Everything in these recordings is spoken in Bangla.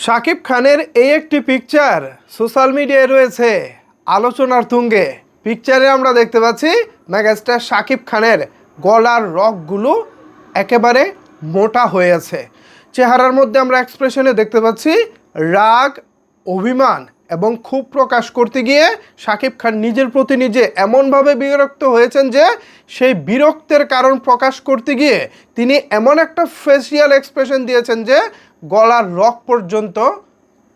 শাকিব খানের এই একটি পিকচার সোশ্যাল মিডিয়ায় রয়েছে আলোচনার তুঙ্গে। পিকচারে আমরা দেখতে পাচ্ছি মেগাস্টার শাকিব খানের গলার রগগুলো একেবারে মোটা হয়ে আছে। চেহারার মধ্যে আমরা এক্সপ্রেশনে দেখতে পাচ্ছি রাগ, অভিমান এবং ক্ষোভ প্রকাশ করতে গিয়ে শাকিব খান নিজের প্রতি নিজে এমনভাবে বিরক্ত হয়েছেন যে সেই বিরক্তের কারণ প্রকাশ করতে গিয়ে তিনি এমন একটা ফেসিয়াল এক্সপ্রেশন দিয়েছেন যে গলার রগ পর্যন্ত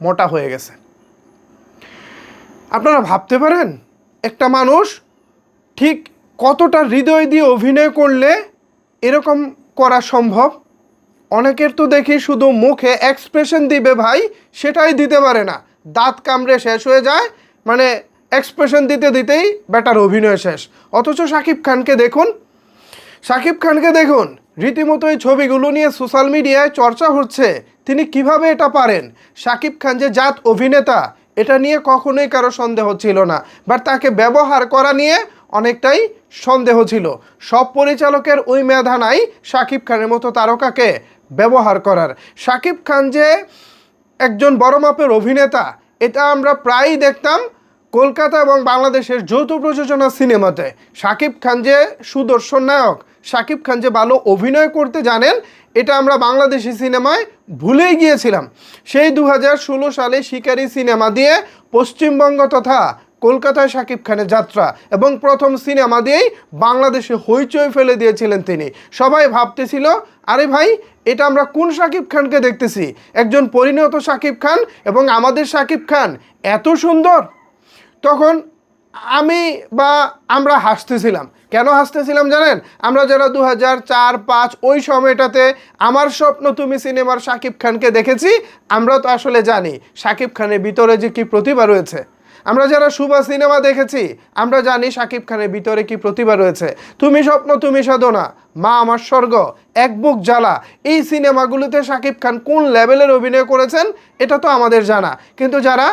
মোটা হয়ে গেছে। আপনারা ভাবতে পারেন একটা মানুষ ঠিক কতটা হৃদয় দিয়ে অভিনয় করলে এরকম করা সম্ভব। অনেকের তো দেখি শুধু মুখে এক্সপ্রেশন দিবে ভাই, সেটাই দিতে পারে না, দাঁত কামড়ে শেষ হয়ে যায়, মানে এক্সপ্রেশন দিতে দিতেই বেটার অভিনয় শেষ। অথচ শাকিব খানকে দেখুন রীতিমতো এই ছবিগুলো নিয়ে সোশ্যাল মিডিয়ায় চর্চা হচ্ছে তিনি কিভাবে এটা পারেন। শাকিব খান যে জাত অভিনেতা এটা নিয়ে কখনোই কারো সন্দেহ ছিল না, বাট তাকে ব্যবহার করা নিয়ে অনেকটাই সন্দেহ ছিল। সব পরিচালকের ওই মেধা নাই শাকিব খানের মতো তারকাকে ব্যবহার করার। শাকিব খান যে একজন বড় মাপের অভিনেতা এটা আমরা প্রায়ই দেখতাম কলকাতা এবং বাংলাদেশের যৌথ প্রযোজনা সিনেমাতে। শাকিব খান যে সুদর্শন নায়ক, শাকিব খান যে ভালো অভিনয় করতে জানেন এটা আমরা বাংলাদেশি সিনেমায় ভুলেই গিয়েছিলাম। সেই 2016 সালে শিকারি সিনেমা দিয়ে পশ্চিমবঙ্গ তথা কলকাতায় শাকিব খানের যাত্রা এবং প্রথম সিনেমা দিয়েই বাংলাদেশে হইচই ফেলে দিয়েছিলেন তিনি। সবাই ভাবতেছিল আরে ভাই এটা আমরা কোন শাকিব খানকে দেখতেছি, একজন পরিণত শাকিব খান এবং আমাদের শাকিব খান এত সুন্দর। তখন আমরা হাসতেছিলাম। কেন হাসতেছিলাম জানেন? আমরা যারা 2004-05 ওই সময়টাতে আমার স্বপ্ন তুমি সিনেমার শাকিব খানকে দেখেছি, আমরা তো আসলে জানি শাকিব খানের ভিতরে যে কি প্রতিভা রয়েছে। আমরা যারা সুভা সিনেমা দেখেছি আমরা জানি শাকিব খানের ভিতরে কি প্রতিভা রয়েছে। তুমি স্বপ্ন তুমি সাধনা, মা আমার স্বর্গ, এক বুক জ্বালা, এই সিনেমাগুলোতে শাকিব খান কোন লেভেলের অভিনয় করেছেন এটা তো আমাদের জানা। কিন্তু যারা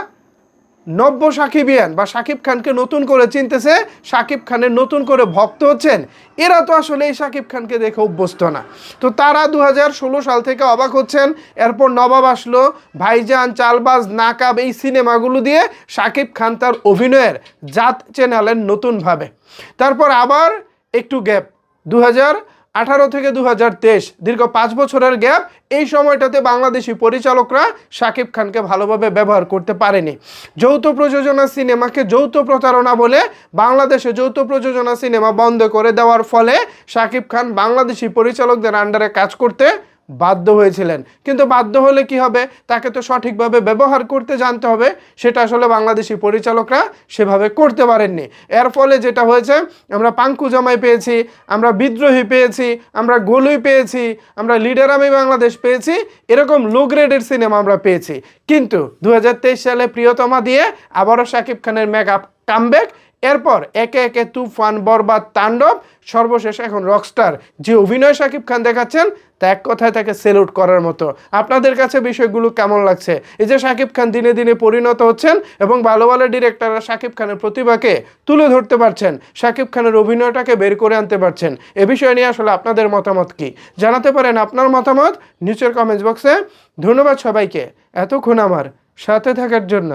নব্য সাকিবিয়ান বা শাকিব খানকে নতুন করে চিনতেছে, শাকিব খানের নতুন করে ভক্ত হচ্ছেন, এরা তো আসলে এই শাকিব খানকে দেখে অভ্যস্ত না। তো তারা 2016 সাল থেকে অবাক হচ্ছেন। এরপর নবাব আসলো, ভাইজান, চালবাজ, নাকাব, এই সিনেমাগুলো দিয়ে শাকিব খান তার অভিনয়ের জাত চেনালেন নতুনভাবে। তারপর আবার একটু গ্যাপ, 2018 থেকে 2023 দীর্ঘ 5 বছরের গ্যাপ। এই সময়টাতে বাংলাদেশি পরিচালকরা শাকিব খানকে ভালোভাবে ব্যবহার করতে পারেনি। যৌথ প্রযোজনা সিনেমাকে যৌথ প্রতারণা বলে বাংলাদেশে যৌথ প্রযোজনা সিনেমা বন্ধ করে দেওয়ার ফলে শাকিব খান বাংলাদেশি পরিচালকদের আন্ডারে কাজ করতে বাধ্য হয়েছিলেন। কিন্তু বাধ্য হলে কি হবে, তাকে তো সঠিকভাবে ব্যবহার করতে জানতে হবে, সেটা আসলে বাংলাদেশি পরিচালকরা সেভাবে করতে পারেননি। এর ফলে যেটা হয়েছে, আমরা পাঙ্কু জামাই পেয়েছি, আমরা বিদ্রোহী পেয়েছি, আমরা গোলুই পেয়েছি, আমরা লিডার আমি বাংলাদেশ পেয়েছি, এরকম লো গ্রেডের সিনেমা আমরা পেয়েছি। কিন্তু 2023 সালে প্রিয়তমা দিয়ে আবারও শাকিব খানের মেগা কামব্যাক। এরপর একে একে তুফান, বরবাদ, তাণ্ডব, সর্বশেষ এখন রকস্টার। যে অভিনয় শাকিব খান দেখাচ্ছেন তা এক কথায় তাকে সেলুট করার মতো। আপনাদের কাছে বিষয়গুলো কেমন লাগছে? এই যে শাকিব খান দিনে দিনে পরিণত হচ্ছেন এবং ভালো ভালো ডিরেক্টররা শাকিব খানের প্রতিভাকে তুলে ধরতে পারছেন, শাকিব খানের অভিনয়টাকে বের করে আনতে পারছেন, এ বিষয় নিয়ে আসলে আপনাদের মতামত কি জানাতে পারেন আপনার মতামত নিচের কমেন্টস বক্সে। ধন্যবাদ সবাইকে এতক্ষণ আমার সাথে থাকার জন্য।